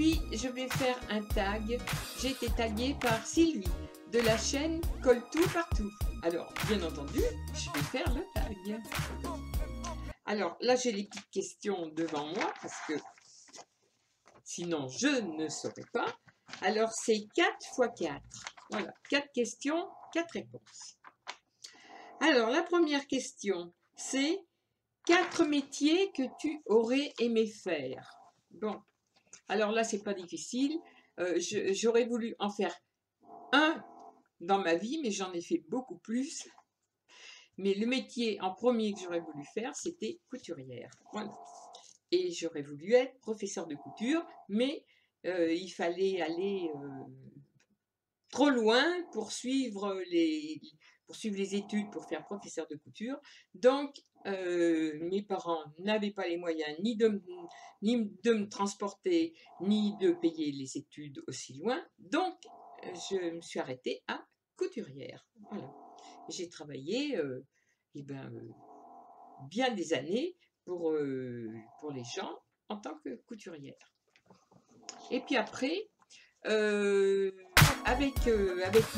Aujourd'hui, je vais faire un tag. J'ai été taguée par Sylvie de la chaîne Colle tout partout. Alors, bien entendu, je vais faire le tag. Alors, là, j'ai les petites questions devant moi parce que sinon, je ne saurais pas. Alors, c'est 4 x 4. Voilà, 4 questions, 4 réponses. Alors, la première question, c'est 4 métiers que tu aurais aimé faire. Bon, alors là, c'est pas difficile. J'aurais voulu en faire un dans ma vie, mais j'en ai fait beaucoup plus. Mais le métier en premier que j'aurais voulu faire, c'était couturière. Voilà. Et j'aurais voulu être professeur de couture, mais il fallait aller trop loin pour suivre les études pour faire professeur de couture. Donc, mes parents n'avaient pas les moyens ni de me transporter, ni de payer les études aussi loin. Donc, je me suis arrêtée à couturière. Voilà. J'ai travaillé bien des années pour les gens en tant que couturière. Et puis après, avec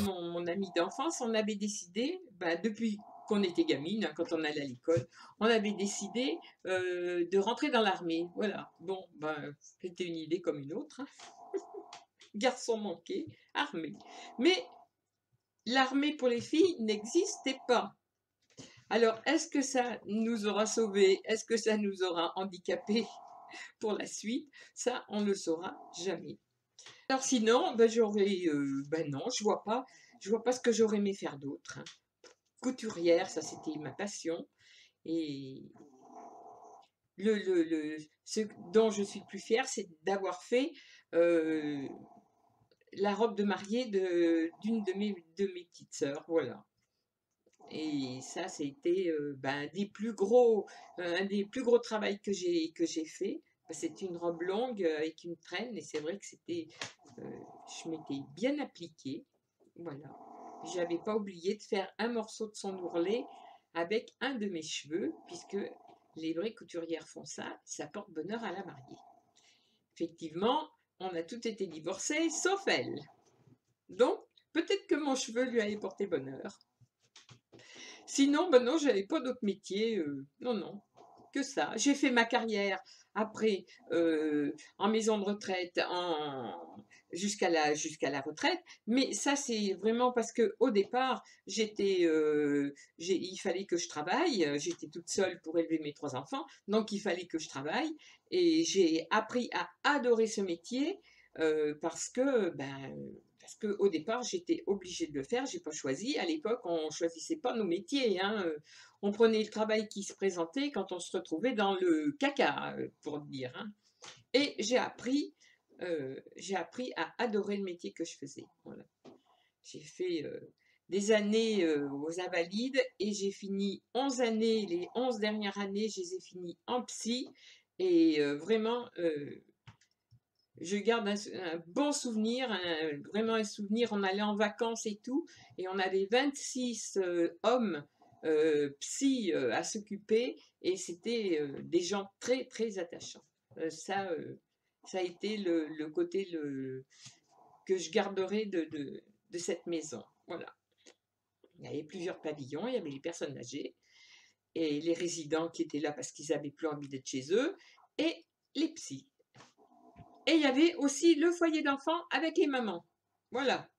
mon ami d'enfance, on avait décidé, depuis qu'on était gamine, quand on allait à l'école, on avait décidé de rentrer dans l'armée. Voilà. Bon, c'était une idée comme une autre. Hein. Garçon manqué, armée. Mais l'armée pour les filles n'existait pas. Alors, est-ce que ça nous aura sauvés? Est-ce que ça nous aura handicapés pour la suite? Ça, on ne le saura jamais. Alors sinon, non, je vois pas ce que j'aurais aimé faire d'autre. Hein. Couturière, ça c'était ma passion. Et ce dont je suis le plus fière, c'est d'avoir fait la robe de mariée d'une de mes petites sœurs. Voilà. Et ça, c'était un des plus gros travaux que j'ai fait. C'est une robe longue avec une traîne et c'est vrai que je m'étais bien appliquée. Voilà. J'avais pas oublié de faire un morceau de son ourlet avec un de mes cheveux, puisque les vraies couturières font ça, ça porte bonheur à la mariée. Effectivement, on a toutes été divorcés, sauf elle. Donc, peut-être que mon cheveu lui avait porté bonheur. Sinon, non, j'avais pas d'autres métiers. Non, que ça. J'ai fait ma carrière après en maison de retraite jusqu'à la retraite. Mais ça, c'est vraiment parce que au départ, il fallait que je travaille. J'étais toute seule pour élever mes 3 enfants, donc il fallait que je travaille. Et j'ai appris à adorer ce métier parce qu'au départ, j'étais obligée de le faire, j'ai pas choisi. À l'époque, on choisissait pas nos métiers. Hein. On prenait le travail qui se présentait quand on se retrouvait dans le caca, pour dire. Hein. Et j'ai appris à adorer le métier que je faisais. Voilà. J'ai fait des années aux Invalides et j'ai fini 11 années. Les 11 dernières années, je les ai finies en psy. Et vraiment... je garde un bon souvenir, vraiment un souvenir, on allait en vacances et tout, et on avait 26 hommes psy à s'occuper, et c'était des gens très très attachants. Ça a été le côté que je garderai de cette maison. Voilà. Il y avait plusieurs pavillons, il y avait les personnes âgées, et les résidents qui étaient là parce qu'ils n'avaient plus envie d'être chez eux, et les psys. Et il y avait aussi le foyer d'enfants avec les mamans. Voilà.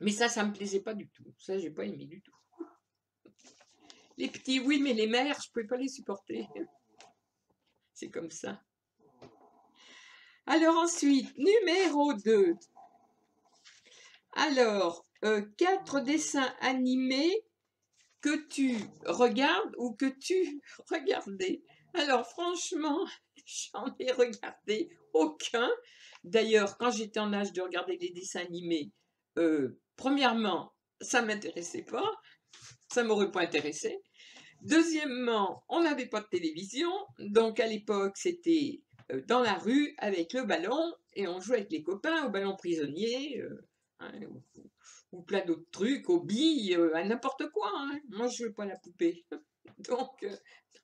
Mais ça me plaisait pas du tout. Ça, j'ai pas aimé du tout. Les petits, oui, mais les mères, je pouvais pas les supporter. C'est comme ça. Alors ensuite, numéro 2. Alors, 4 dessins animés que tu regardes ou que tu regardais. Alors franchement, j'en ai regardé aucun. D'ailleurs, quand j'étais en âge de regarder des dessins animés, premièrement, ça ne m'intéressait pas, ça ne m'aurait pas intéressé. Deuxièmement, on n'avait pas de télévision, donc à l'époque, c'était dans la rue avec le ballon et on jouait avec les copains au ballon prisonnier, ou plein d'autres trucs, aux billes, à n'importe quoi. Hein. Moi, je ne veux pas la poupée. Donc,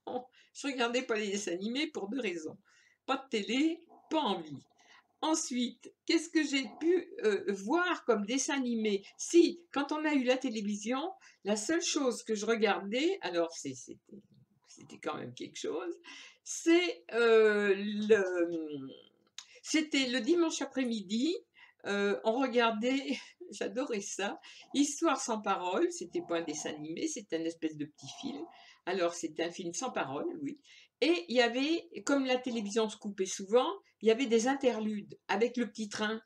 non, je regardais pas les dessins animés pour 2 raisons. Pas de télé pas envie. Ensuite, qu'est-ce que j'ai pu voir comme dessin animé? Si, quand on a eu la télévision, la seule chose que je regardais, alors c'était quand même quelque chose, c'est c'était le dimanche après-midi, on regardait, j'adorais ça, Histoire sans parole, c'était pas un dessin animé, c'était un espèce de petit film. Alors c'était un film sans parole, oui. Et il y avait, comme la télévision se coupait souvent, il y avait des interludes avec le petit train,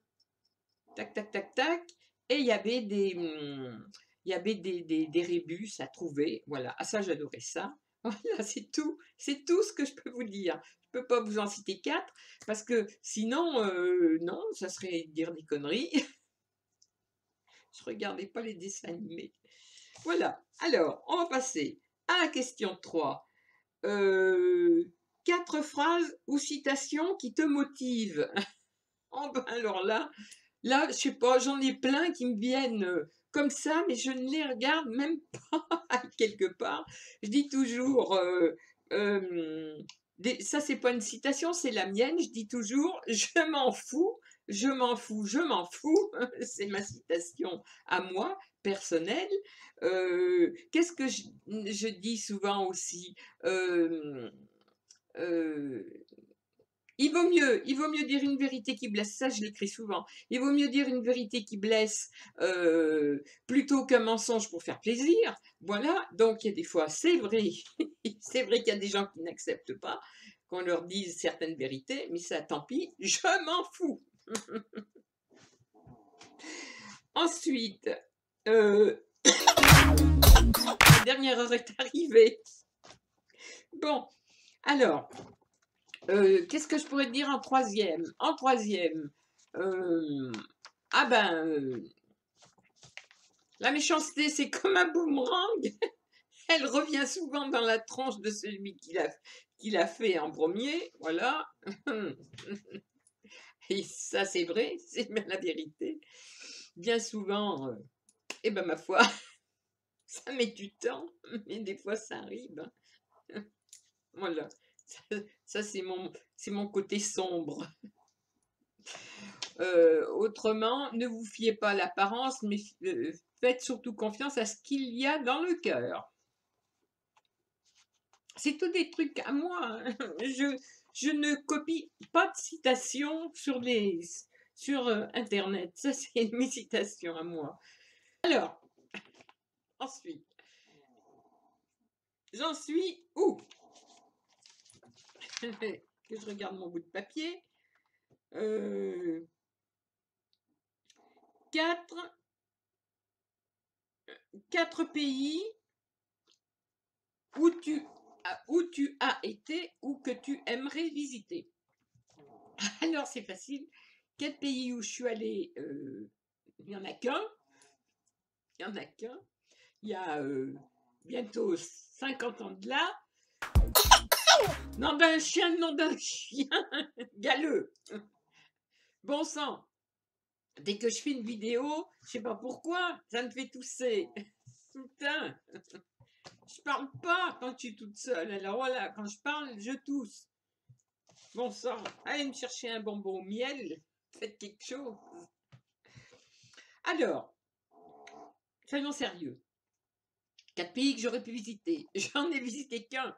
tac, tac, tac, tac, et il y avait des rébus à trouver, voilà. Ah ça, j'adorais ça. Voilà, c'est tout ce que je peux vous dire. Je peux pas vous en citer 4, parce que sinon, non, ça serait dire des conneries. Je regardais pas les dessins animés. Voilà, alors, on va passer à la question 3. 4 phrases ou citations qui te motivent. Oh ben alors là, je sais pas, j'en ai plein qui me viennent comme ça, mais je ne les regarde même pas quelque part. Je dis toujours, ça c'est pas une citation, c'est la mienne. Je dis toujours, je m'en fous, je m'en fous, je m'en fous. C'est ma citation à moi, personnelle. Qu'est-ce que je dis souvent aussi? Euh, euh, il vaut mieux dire une vérité qui blesse, ça je l'écris souvent, il vaut mieux dire une vérité qui blesse plutôt qu'un mensonge pour faire plaisir. Voilà, donc il y a des fois, c'est vrai, c'est vrai qu'il y a des gens qui n'acceptent pas qu'on leur dise certaines vérités, mais ça tant pis, je m'en fous. Ensuite, la dernière heure est arrivée. Bon, alors, qu'est-ce que je pourrais te dire en troisième? En troisième, ah ben, la méchanceté, c'est comme un boomerang. Elle revient souvent dans la tronche de celui qui l'a fait en premier. Voilà. Et ça, c'est vrai, c'est bien la vérité. Bien souvent, eh ben, ma foi, ça met du temps, mais des fois, ça arrive. Voilà. Ça c'est mon côté sombre. Autrement, ne vous fiez pas à l'apparence, mais faites surtout confiance à ce qu'il y a dans le cœur. C'est tout des trucs à moi, hein. Je ne copie pas de citations sur Internet. Ça, c'est mes citations à moi. Alors, ensuite, j'en suis où? Que je regarde mon bout de papier. 4 pays où tu as été ou que tu aimerais visiter. Alors, c'est facile. 4 pays où je suis allée, il n'y en a qu'un. Il n'y en a qu'un. Il y a bientôt 50 ans de là. Nom d'un chien, galeux. Bon sang. Dès que je fais une vidéo, je sais pas pourquoi, ça me fait tousser. Putain. Je parle pas quand je suis toute seule. Alors voilà, quand je parle, je tousse. Bon sang, allez me chercher un bonbon au miel. Faites quelque chose. Alors, soyons sérieux. 4 pays que j'aurais pu visiter. J'en ai visité qu'un.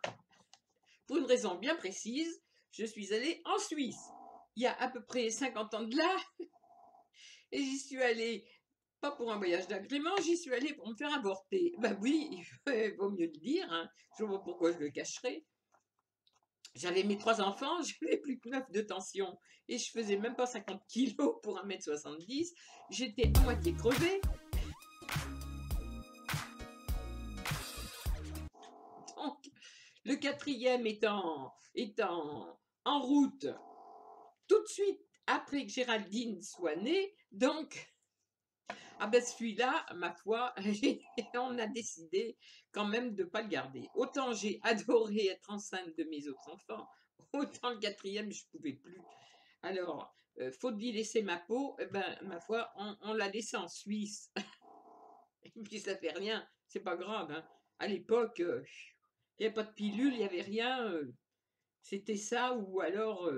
Pour une raison bien précise, je suis allée en Suisse. Il y a à peu près 50 ans de là. Et j'y suis allée, pas pour un voyage d'agrément, j'y suis allée pour me faire avorter. Ben oui, il vaut mieux le dire. Hein. Je ne vois pas pourquoi je le cacherais. J'avais mes 3 enfants, j'avais plus que 9 de tension. Et je faisais même pas 50 kilos pour 1,70 m. J'étais à moitié crevée. Donc, le 4e étant en route tout de suite après que Géraldine soit née. Donc, ah ben celui-là, ma foi, on a décidé quand même de ne pas le garder. Autant j'ai adoré être enceinte de mes autres enfants, autant le 4e, je ne pouvais plus. Alors, faute d'y laisser ma peau, eh ben, ma foi, on l'a laissé en Suisse. Et puis ça fait rien, c'est pas grave. Hein. À l'époque, il n'y avait pas de pilule, il n'y avait rien. C'était ça, ou alors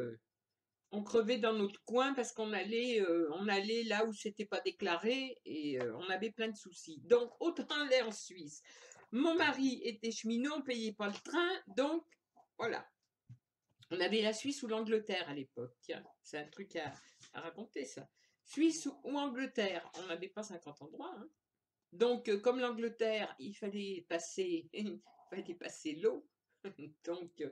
on crevait dans notre coin parce on allait là où c'était pas déclaré et on avait plein de soucis. Donc, autant aller en Suisse. Mon mari était cheminot, on payait pas le train, donc voilà. On avait la Suisse ou l'Angleterre à l'époque. Tiens, c'est un truc à raconter, ça. Suisse ou Angleterre, on n'avait pas 50 endroits, hein. Donc, comme l'Angleterre, il fallait passer, il fallait passer l'eau. Donc,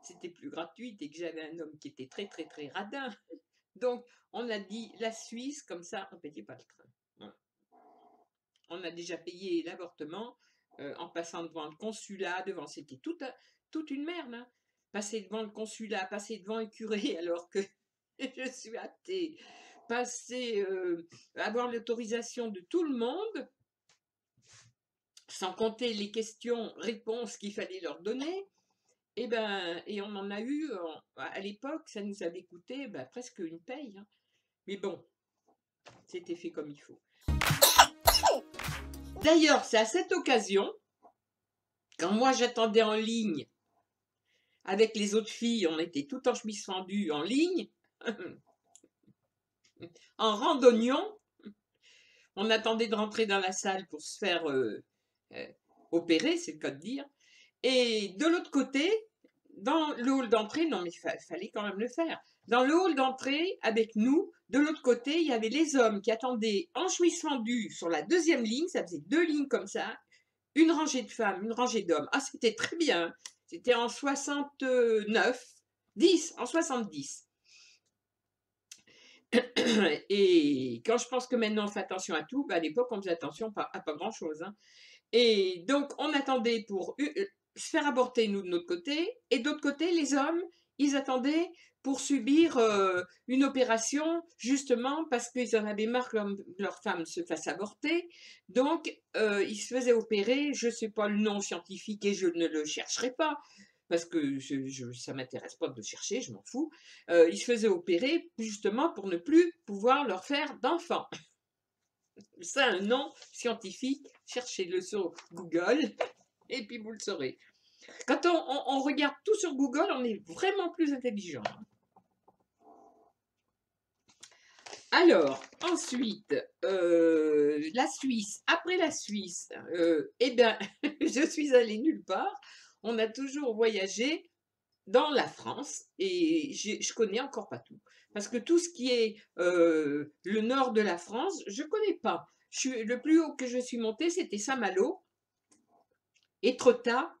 c'était plus gratuit et que j'avais un homme qui était très, très, très radin. Donc, on a dit la Suisse, comme ça, on ne payait pas le train. Voilà. On a déjà payé l'avortement en passant devant le consulat, c'était toute une merde, hein. Passer devant le consulat, passer devant un curé alors que je suis athée, avoir l'autorisation de tout le monde, sans compter les questions-réponses qu'il fallait leur donner. Et on en a eu, à l'époque, ça nous avait coûté presque une paye, hein. Mais bon, c'était fait comme il faut. D'ailleurs, c'est à cette occasion, quand moi j'attendais en ligne, avec les autres filles, on était tout en chemise fendue en ligne, en randonnion, on attendait de rentrer dans la salle pour se faire opérer, c'est le cas de dire. Et de l'autre côté, dans le hall d'entrée, non mais il fallait quand même le faire. Dans le hall d'entrée, avec nous, de l'autre côté, il y avait les hommes qui attendaient en chemise fendue sur la deuxième ligne, ça faisait 2 lignes comme ça, une rangée de femmes, une rangée d'hommes. Ah, c'était très bien. C'était en 69, 10, en 70. Et quand je pense que maintenant on fait attention à tout, à l'époque on faisait attention à pas grand-chose, hein. Et donc on attendait pour se faire avorter, nous, de notre côté, et d'autre côté, les hommes, ils attendaient pour subir une opération, justement parce qu'ils en avaient marre que leur femme se fasse avorter. Donc, ils se faisaient opérer, je ne sais pas le nom scientifique et je ne le chercherai pas, parce que ça ne m'intéresse pas de le chercher, je m'en fous. Ils se faisaient opérer justement pour ne plus pouvoir leur faire d'enfants. C'est un nom scientifique, cherchez-le sur Google et puis vous le saurez. Quand on regarde tout sur Google, on est vraiment plus intelligent. Alors, ensuite, la Suisse. Après la Suisse, eh bien, je suis allée nulle part. On a toujours voyagé dans la France et je connais encore pas tout. Parce que tout ce qui est le nord de la France, je connais pas. Le plus haut que je suis montée, c'était Saint-Malo, Étretat,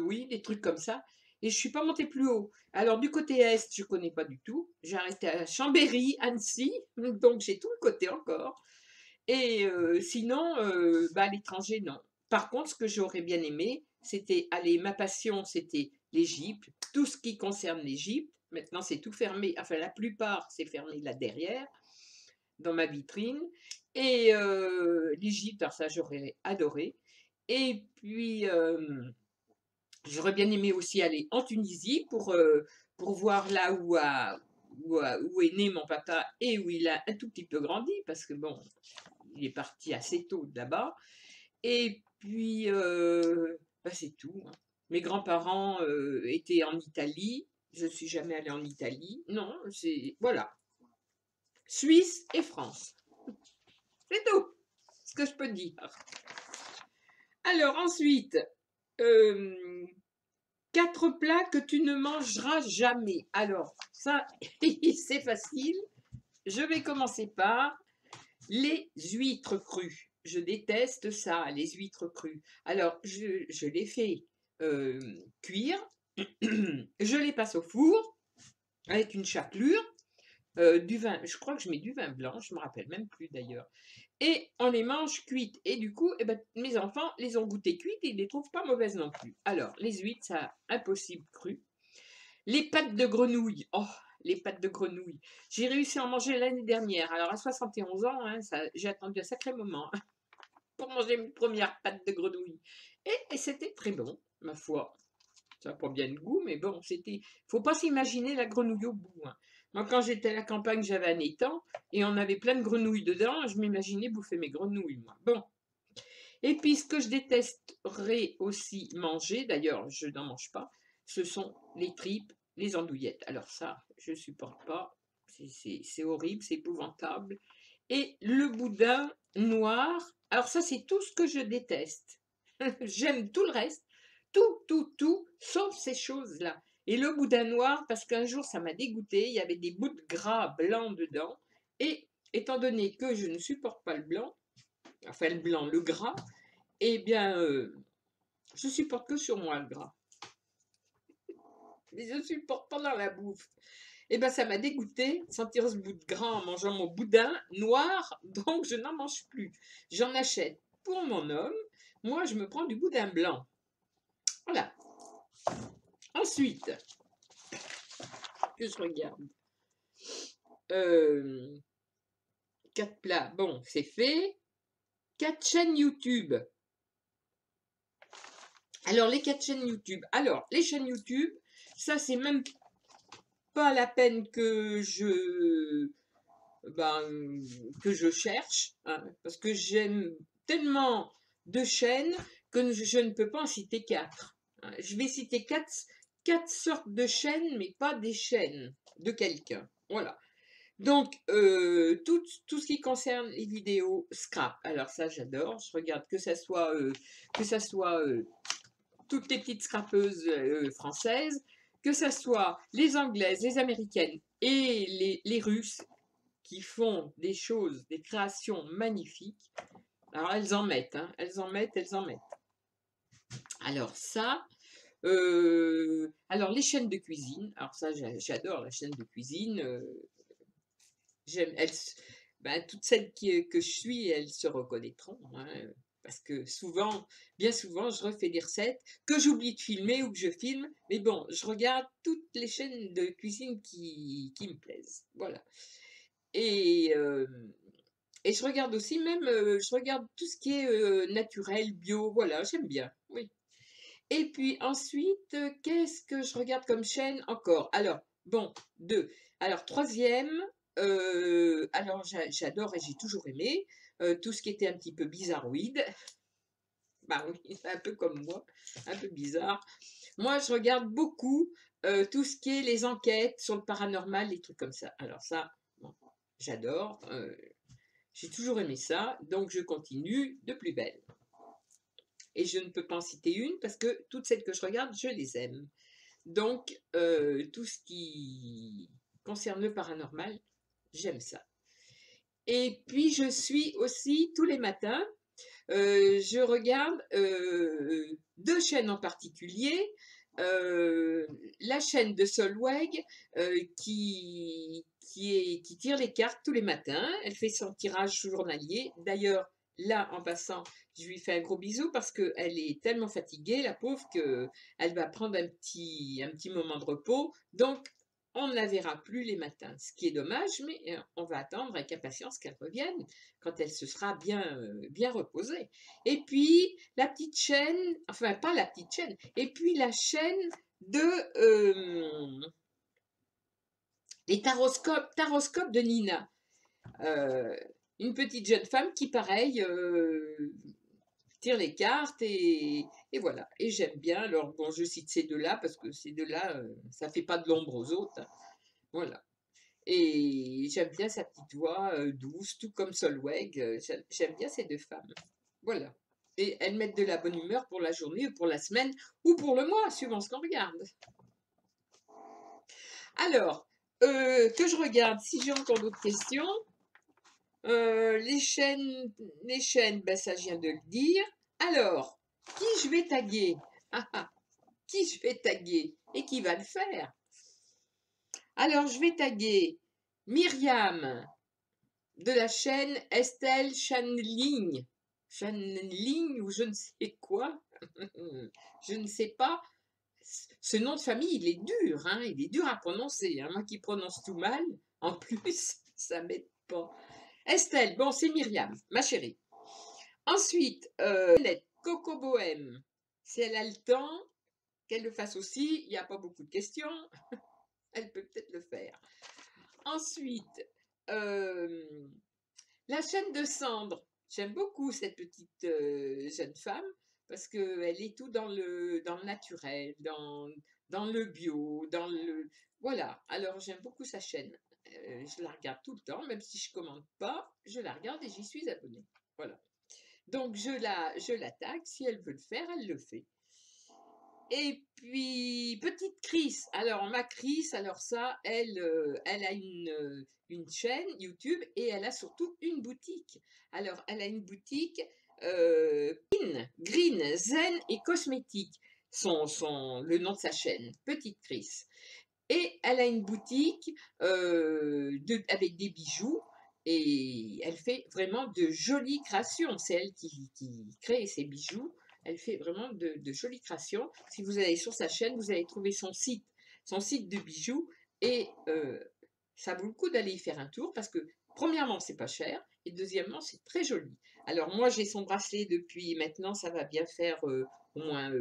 oui, des trucs comme ça. Et je suis pas montée plus haut. Alors du côté est, je connais pas du tout. J'ai arrêté à Chambéry, Annecy, donc j'ai tout le côté encore. Et sinon, à l'étranger, non. Par contre, ce que j'aurais bien aimé, c'était aller, ma passion, c'était l'Égypte, tout ce qui concerne l'Égypte. Maintenant, c'est tout fermé, enfin la plupart, c'est fermé là derrière, dans ma vitrine. Et l'Égypte, alors ça, j'aurais adoré. Et puis, j'aurais bien aimé aussi aller en Tunisie pour voir là où est né mon papa et où il a un tout petit peu grandi, parce que bon, il est parti assez tôt de là-bas. Et puis, c'est tout, hein. Mes grands-parents étaient en Italie. Je ne suis jamais allée en Italie. Non, voilà. Suisse et France. C'est tout ce que je peux dire. Alors ensuite, 4 plats que tu ne mangeras jamais. Alors, ça, c'est facile. Je vais commencer par les huîtres crues. Je déteste ça, les huîtres crues. Alors, je les fais cuire. Je les passe au four avec une chapelure, du vin. Je crois que je mets du vin blanc, je ne me rappelle même plus d'ailleurs. Et on les mange cuites. Et du coup, mes enfants les ont goûtées cuites et ils ne les trouvent pas mauvaises non plus. Alors, les huîtres, ça, impossible cru. Les pâtes de grenouille. Oh, les pâtes de grenouille. J'ai réussi à en manger l'année dernière. Alors, à 71 ans, hein, j'ai attendu un sacré moment pour manger mes premières pâtes de grenouille. Et c'était très bon, ma foi. Ça n'a pas bien de goût, mais bon, c'était. Faut pas s'imaginer la grenouille au bout, hein. Moi, quand j'étais à la campagne, j'avais un étang et on avait plein de grenouilles dedans. Je m'imaginais bouffer mes grenouilles, moi. Bon. Et puis, ce que je détesterais aussi manger, d'ailleurs, je n'en mange pas, ce sont les tripes les andouillettes. Alors ça, je supporte pas. C'est horrible, c'est épouvantable. Et le boudin noir, alors ça, c'est tout ce que je déteste. J'aime tout le reste, tout, sauf ces choses-là. Et le boudin noir, parce qu'un jour, ça m'a dégoûté, il y avait des bouts de gras blancs dedans. Et étant donné que je ne supporte pas le blanc, enfin le blanc, le gras, eh bien, je supporte que sur moi le gras. Mais je supporte pas dans la bouffe. Eh bien, ça m'a dégoûté de sentir ce bout de gras en mangeant mon boudin noir, donc je n'en mange plus. J'en achète pour mon homme. Moi, je me prends du boudin blanc. Voilà. Ensuite, que je regarde. 4 plats. Bon, c'est fait. 4 chaînes YouTube. Alors, les 4 chaînes YouTube. Alors, les chaînes YouTube, ça, c'est même pas la peine que je cherche, hein, parce que j'aime tellement de chaînes que je ne peux pas en citer 4. Je vais citer 4 sortes de chaînes, mais pas des chaînes de quelqu'un. Voilà. Donc, tout ce qui concerne les vidéos scrap, alors ça j'adore, je regarde que ça soit toutes les petites scrapeuses françaises, que ça soit les anglaises, les américaines et les russes qui font des choses, des créations magnifiques. Alors elles en mettent, hein, elles en mettent. Alors ça, alors les chaînes de cuisine, alors ça j'adore la chaîne de cuisine. J'aime, toutes celles que je suis, elles se reconnaîtront, hein, parce que bien souvent, je refais des recettes que j'oublie de filmer ou que je filme, mais bon, je regarde toutes les chaînes de cuisine qui me plaisent, voilà. Et, euh, et je regarde aussi même, je regarde tout ce qui est naturel, bio, voilà, j'aime bien, oui. Et puis ensuite, qu'est-ce que je regarde comme chaîne encore? Alors, bon, deux. Alors, troisième, alors j'adore et j'ai toujours aimé tout ce qui était un petit peu bizarroïde. Bah oui, un peu comme moi, un peu bizarre. Moi, je regarde beaucoup tout ce qui est les enquêtes sur le paranormal, les trucs comme ça. Alors ça, bon, j'adore. J'ai toujours aimé ça, donc je continue de plus belle. Et je ne peux pas en citer une parce que toutes celles que je regarde, je les aime. Donc, tout ce qui concerne le paranormal, j'aime ça. Et puis, je suis aussi tous les matins, je regarde 2 chaînes en particulier. La chaîne de Solveig qui tire les cartes tous les matins. Elle fait son tirage journalier. D'ailleurs, là, en passant, je lui fais un gros bisou parce qu'elle est tellement fatiguée, la pauvre, qu'elle va prendre un petit moment de repos. Donc, on ne la verra plus les matins, ce qui est dommage, mais on va attendre avec impatience qu'elle revienne quand elle se sera bien reposée. Et puis, la petite chaîne, enfin, pas la petite chaîne, et puis la chaîne les taroscopes de Nina. Euh, une petite jeune femme qui, pareil, tire les cartes et voilà. Et j'aime bien. Alors, bon, je cite ces deux-là parce que ces deux-là, ça fait pas de l'ombre aux autres, hein. Voilà. Et j'aime bien sa petite voix douce, tout comme Solveig. J'aime bien ces deux femmes. Voilà. Et elles mettent de la bonne humeur pour la journée ou pour la semaine ou pour le mois, suivant ce qu'on regarde. Alors, que je regarde, si j'ai encore d'autres questions. Les chaînes, ben ça je viens de le dire. Alors, qui je vais taguer? Ah, ah, qui je vais taguer? Et qui va le faire? Alors, je vais taguer Myriam de la chaîne Estelle Chanling. Chanling ou je ne sais quoi. Je ne sais pas. Ce nom de famille, il est dur, hein, il est dur à prononcer, hein. Moi qui prononce tout mal, en plus, ça m'aide pas. Estelle, bon, c'est Myriam, ma chérie. Ensuite, Coco Bohème, si elle a le temps, qu'elle le fasse aussi, il n'y a pas beaucoup de questions, elle peut peut-être le faire. Ensuite, la chaîne de Cendre, j'aime beaucoup cette petite jeune femme parce qu'elle est tout dans le naturel, dans le bio, dans le... Voilà, alors j'aime beaucoup sa chaîne. Je la regarde tout le temps, même si je commande pas, je la regarde et j'y suis abonnée. Voilà. Donc je la tag, si elle veut le faire, elle le fait. Et puis, petite Chris. Alors, ma Chris, alors ça, elle a une chaîne YouTube et elle a surtout une boutique. Alors, elle a une boutique Green, Zen et Cosmétique, le nom de sa chaîne, Petite Chris. Et elle a une boutique avec des bijoux et elle fait vraiment de jolies créations. C'est elle qui crée ses bijoux. Elle fait vraiment de jolies créations. Si vous allez sur sa chaîne, vous allez trouver son site de bijoux et ça vaut le coup d'aller y faire un tour parce que premièrement, c'est pas cher et deuxièmement, c'est très joli. Alors moi, j'ai son bracelet depuis maintenant, ça va bien faire au moins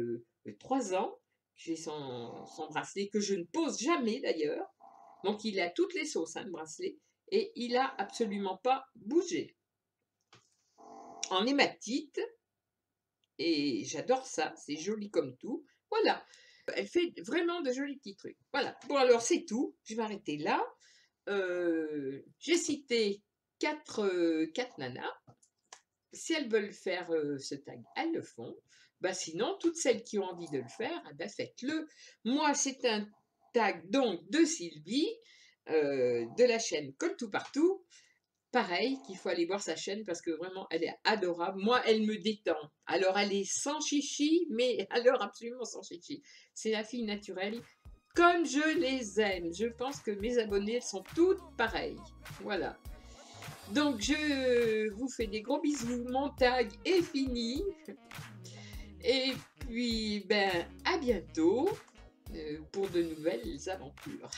3 ans. J'ai son bracelet que je ne pose jamais d'ailleurs. Donc il a toutes les sauces, hein, le bracelet. Et il a absolument pas bougé. En hématite. Et j'adore ça. C'est joli comme tout. Voilà. Elle fait vraiment de jolis petits trucs. Voilà. Bon alors c'est tout. Je vais arrêter là. J'ai cité quatre nanas. Si elles veulent faire ce tag, elles le font. Bah, sinon, toutes celles qui ont envie de le faire, bah, faites-le. Moi, c'est un tag donc de Sylvie, de la chaîne Comme tout partout. Pareil, qu'il faut aller voir sa chaîne parce que vraiment, elle est adorable. Moi, elle me détend. Alors, elle est sans chichi, mais alors absolument sans chichi. C'est la fille naturelle, comme je les aime. Je pense que mes abonnés sont toutes pareilles. Voilà. Donc, je vous fais des gros bisous. Mon tag est fini. Et puis, ben, à bientôt pour de nouvelles aventures.